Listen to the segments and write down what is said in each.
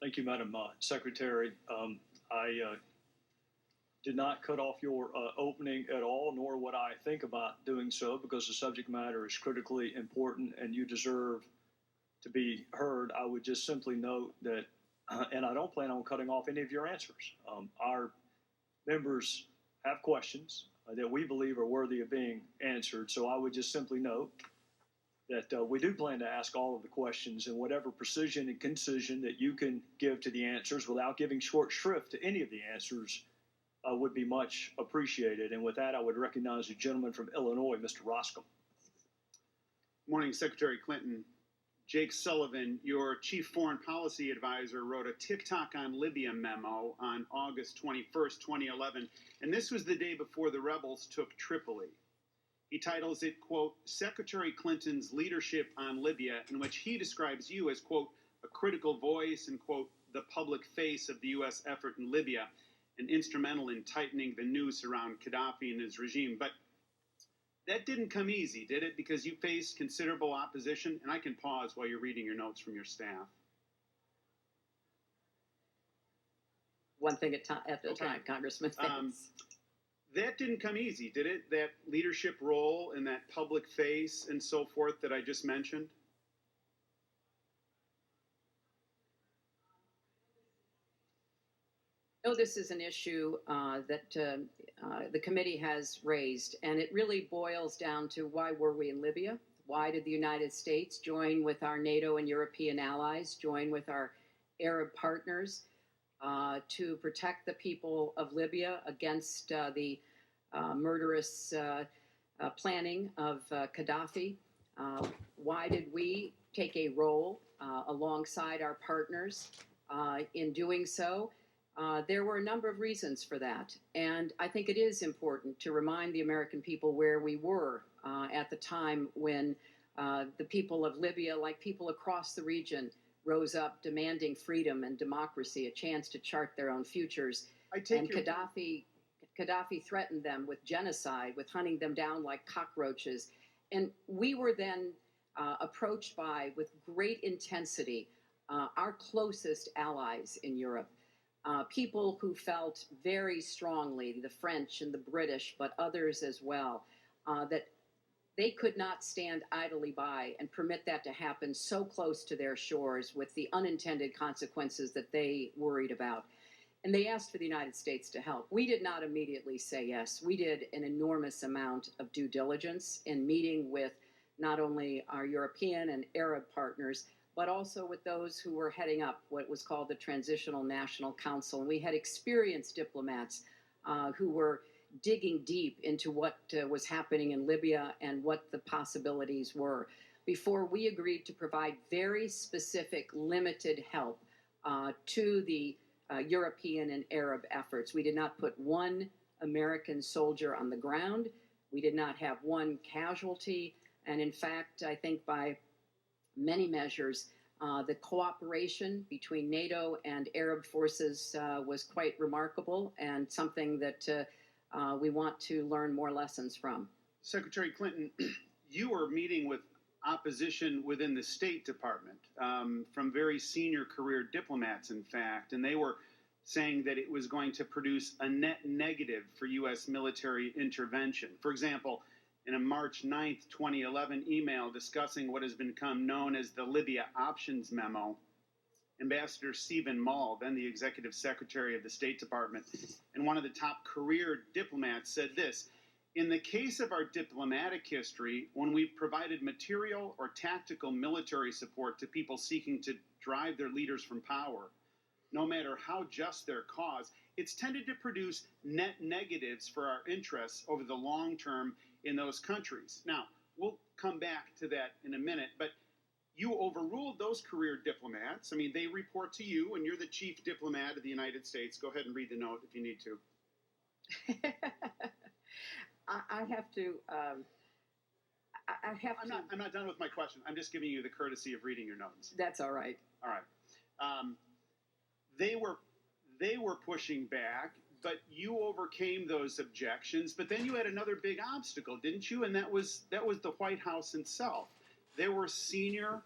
Thank you, Madam Secretary. I did not cut off your opening at all, nor would I think about doing so, because the subject matter is critically important and you deserve to be heard. I would just simply note that, and I don't plan on cutting off any of your answers. Our members have questions that we believe are worthy of being answered, so I would just simply note that we do plan to ask all of the questions in whatever precision and concision that you can give to the answers without giving short shrift to any of the answers would be much appreciated. And with that, I would recognize the gentleman from Illinois, Mr. Roskam. Morning, Secretary Clinton. Jake Sullivan, your chief foreign policy advisor, wrote a TikTok on Libya memo on August 21st, 2011, and this was the day before the rebels took Tripoli. He titles it, quote, Secretary Clinton's leadership on Libya, in which he describes you as, quote, a critical voice and, quote, the public face of the U.S. effort in Libya and instrumental in tightening the noose around Gaddafi and his regime. But that didn't come easy, did it? Because you faced considerable opposition, and I can pause while you're reading your notes from your staff. One thing at a time, Congressman. That didn't come easy, did it? That leadership role and that public face and so forth that I just mentioned? No, this is an issue that the committee has raised, and it really boils down to why were we in Libya? Why did the United States join with our NATO and European allies, join with our Arab partners to protect the people of Libya against the murderous planning of Gaddafi? Why did we take a role alongside our partners in doing so? There were a number of reasons for that, and I think it is important to remind the American people where we were at the time when the people of Libya, like people across the region, rose up demanding freedom and democracy, a chance to chart their own futures. And Gaddafi threatened them with genocide, with hunting them down like cockroaches. And we were then approached by, with great intensity, our closest allies in Europe. People who felt very strongly, the French and the British, but others as well, that they could not stand idly by and permit that to happen so close to their shores with the unintended consequences that they worried about. And they asked for the United States to help. We did not immediately say yes. We did an enormous amount of due diligence in meeting with not only our European and Arab partners, but also with those who were heading up what was called the Transitional National Council. And we had experienced diplomats who were digging deep into what was happening in Libya and what the possibilities were before we agreed to provide very specific, limited help to the European and Arab efforts. We did not put one American soldier on the ground. We did not have one casualty. And in fact, I think by many measures, the cooperation between NATO and Arab forces was quite remarkable and something that we want to learn more lessons from. Secretary Clinton, you were meeting with opposition within the State Department from very senior career diplomats, in fact, and they were saying that it was going to produce a net negative for U.S. military intervention. For example, in a March 9th, 2011 email discussing what has become known as the Libya Options Memo, Ambassador Stephen Mull, then the Executive Secretary of the State Department, and one of the top career diplomats, said this: in the case of our diplomatic history, when we've provided material or tactical military support to people seeking to drive their leaders from power, no matter how just their cause, it's tended to produce net negatives for our interests over the long term in those countries. Now, we'll come back to that in a minute, but you overruled those career diplomats. I mean, they report to you, and you're the chief diplomat of the United States. Go ahead and read the note if you need to. I have to. I'm not done with my question. I'm just giving you the courtesy of reading your notes. That's all right. All right. They were pushing back, but you overcame those objections. But then you had another big obstacle, didn't you? And that was the White House itself. there were senior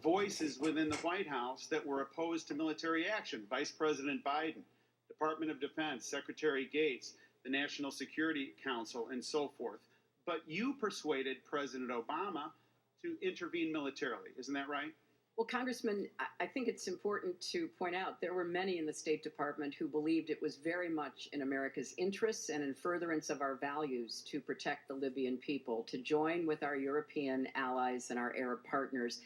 voices within the White House that were opposed to military action. Vice President Biden, Department of Defense, Secretary Gates, the National Security Council, and so forth. But you persuaded President Obama to intervene militarily. Isn't that right? Well, Congressman, I think it's important to point out there were many in the State Department who believed it was very much in America's interests and in furtherance of our values to protect the Libyan people, to join with our European allies and our Arab partners.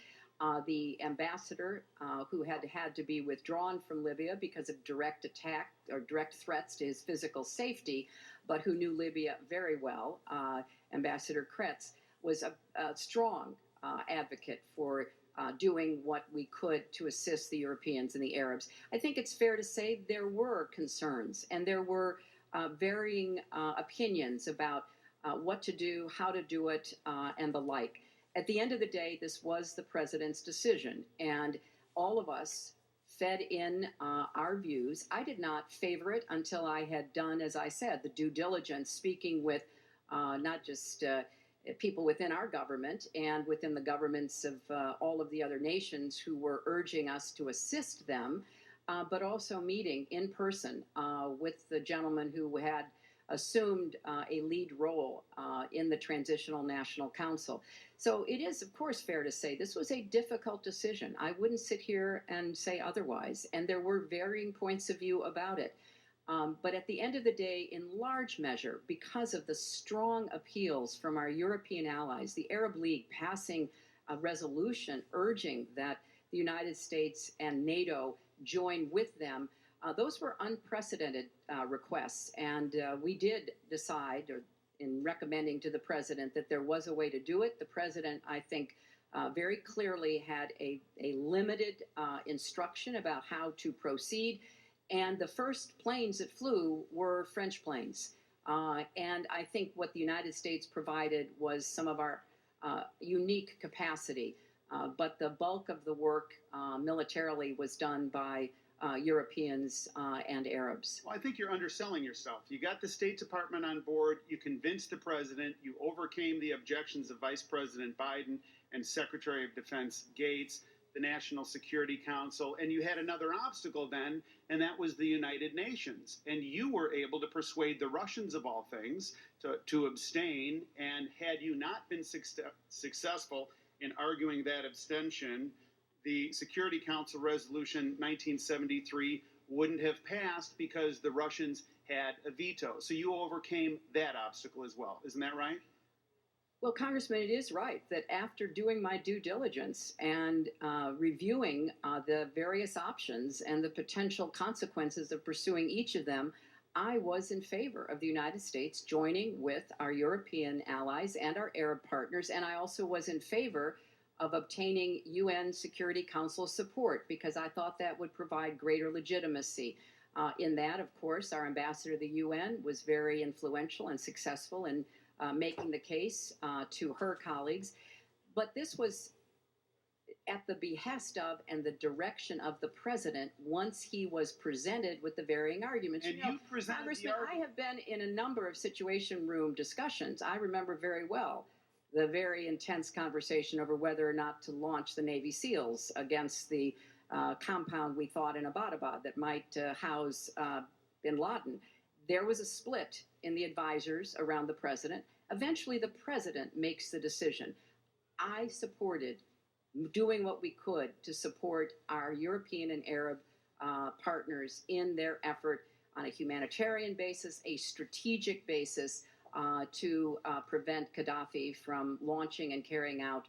The ambassador, who had to be withdrawn from Libya because of direct attack or direct threats to his physical safety, but who knew Libya very well, Ambassador Kretz, was a strong advocate for doing what we could to assist the Europeans and the Arabs. I think it's fair to say there were concerns and there were varying opinions about what to do, how to do it, and the like. At the end of the day, this was the president's decision, and all of us fed in our views. I did not favor it until I had done, as I said, the due diligence, speaking with not just people within our government and within the governments of all of the other nations who were urging us to assist them, but also meeting in person with the gentleman who had assumed a lead role in the Transitional National Council. So it is, of course, fair to say this was a difficult decision. I wouldn't sit here and say otherwise, and there were varying points of view about it. But at the end of the day, in large measure, because of the strong appeals from our European allies, the Arab League passing a resolution urging that the United States and NATO join with them, those were unprecedented requests. And we did decide, or in recommending to the president, that there was a way to do it. The president, I think, very clearly had a limited instruction about how to proceed. And the first planes that flew were French planes. And I think what the United States provided was some of our unique capacity. But the bulk of the work militarily was done by Europeans and Arabs. Well, I think you're underselling yourself. You got the State Department on board, you convinced the president, you overcame the objections of Vice President Biden and Secretary of Defense Gates, the National Security Council, and you had another obstacle then, and that was the United Nations. And you were able to persuade the Russians, of all things, to abstain, and had you not been successful in arguing that abstention, the Security Council Resolution 1973 wouldn't have passed because the Russians had a veto. So you overcame that obstacle as well. Isn't that right? Well, Congressman, it is right that after doing my due diligence and reviewing the various options and the potential consequences of pursuing each of them, I was in favor of the United States joining with our European allies and our Arab partners, and I also was in favor of obtaining UN Security Council support because I thought that would provide greater legitimacy. In that, of course, our ambassador to the UN was very influential and successful in making the case to her colleagues. But this was at the behest of and the direction of the president once he was presented with the varying arguments. And you presented Congressman, the argument. I have been in a number of Situation Room discussions. I remember very well the very intense conversation over whether or not to launch the Navy SEALs against the compound we thought in Abbottabad that might house bin Laden. There was a split in the advisors around the president. Eventually, the president makes the decision. I supported doing what we could to support our European and Arab partners in their effort on a humanitarian basis, a strategic basis, to prevent Gaddafi from launching and carrying out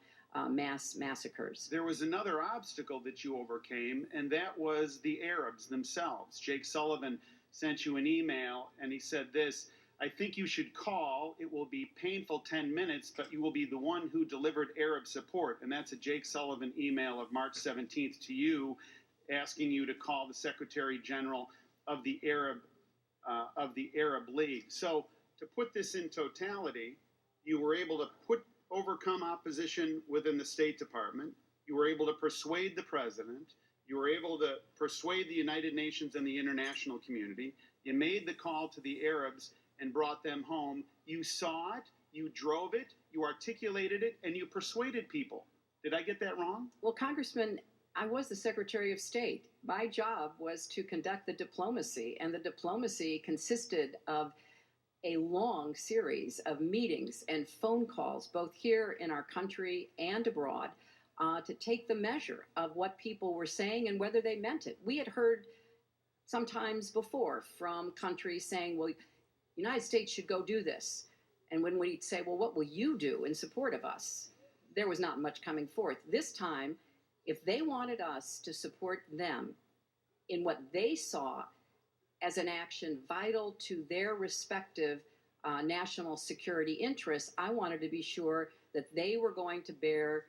mass massacres. There was another obstacle that you overcame, and that was the Arabs themselves. Jake Sullivan sent you an email, and he said this: I think you should call. It will be painful 10 minutes, but you will be the one who delivered Arab support. And that's a Jake Sullivan email of March 17th to you, asking you to call the Secretary General of the Arab League. So to put this in totality, you were able to overcome opposition within the State Department. You were able to persuade the president. You were able to persuade the United Nations and the international community. You made the call to the Arabs and brought them home. You saw it, you drove it, you articulated it, and you persuaded people Did I get that wrong? Well, Congressman, I was the Secretary of State. My job was to conduct the diplomacy, and the diplomacy consisted of a long series of meetings and phone calls, both here in our country and abroad, to take the measure of what people were saying and whether they meant it. We had heard sometimes before from countries saying, well, the United States should go do this. And when we'd say, well, what will you do in support of us? There was not much coming forth. This time, if they wanted us to support them in what they saw as an action vital to their respective national security interests, I wanted to be sure that they were going to bear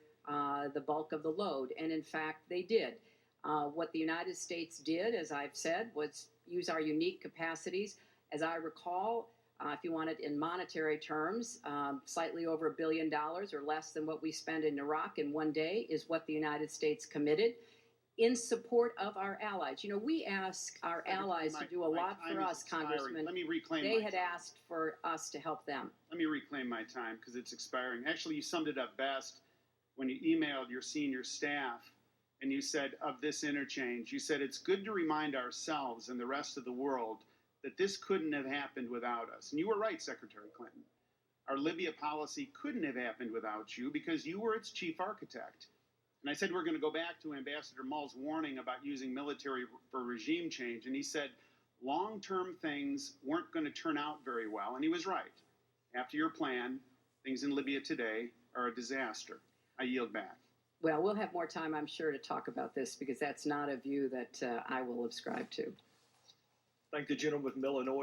the bulk of the load. And in fact, they did. What the United States did, as I've said, was use our unique capacities. As I recall, if you want it in monetary terms, slightly over $1 billion or less than what we spend in Iraq in one day is what the United States committed in support of our allies. You know, we ask our allies to do a lot for us, Congressman. Let me reclaim They my had time. asked for us to help them. Let me reclaim my time because it's expiring. Actually, you summed it up best when you emailed your senior staff and you said of this interchange, you said it's good to remind ourselves and the rest of the world that this couldn't have happened without us. And you were right, Secretary Clinton. Our Libya policy couldn't have happened without you because you were its chief architect. And I said we're going to go back to Ambassador Mull's warning about using military for regime change. And he said long-term things weren't going to turn out very well. And he was right. After your plan, things in Libya today are a disaster. I yield back. Well, we'll have more time, I'm sure, to talk about this because that's not a view that I will ascribe to. Thank the gentleman from Illinois.